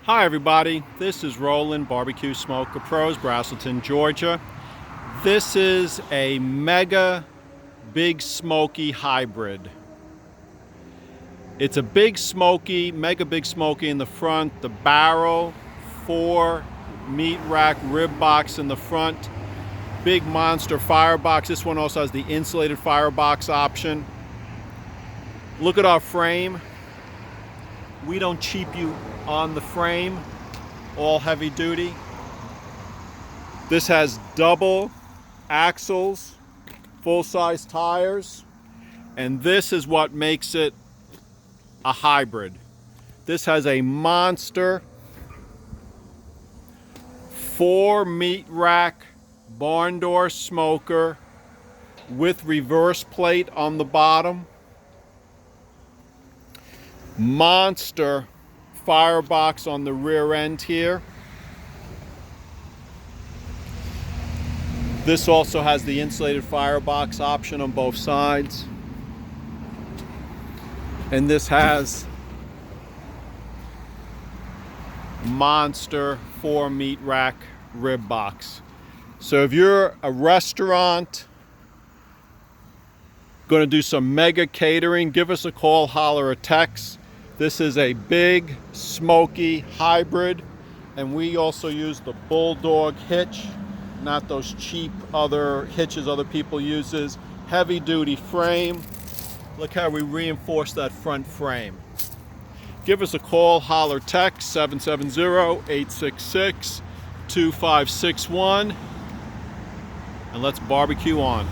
Hi everybody, this is Roland, Barbecue Smoker Pros, Braselton, Georgia. This is a Mega Big Smokey hybrid. It's a Big Smokey, Mega Big Smokey in the front, the barrel, 4 meat rack rib box in the front, big monster firebox. This one also has the insulated firebox option. Look at our frame. We don't cheap you on the frame, all heavy duty. This has double axles, full-size tires, and this is what makes it a hybrid. This has a monster 4 meat rack barn door smoker with reverse plate on the bottom. Monster firebox on the rear end here. This also has the insulated firebox option on both sides. And this has monster 4 meat rack rib box. So if you're a restaurant going to do some mega catering, give us a call, holler, or text. This is a Big Smokey hybrid, and we also use the Bulldog hitch, not those cheap other hitches other people uses. Heavy duty frame. Look how we reinforce that front frame. Give us a call, holler, text 770-866-2561, and let's barbecue on.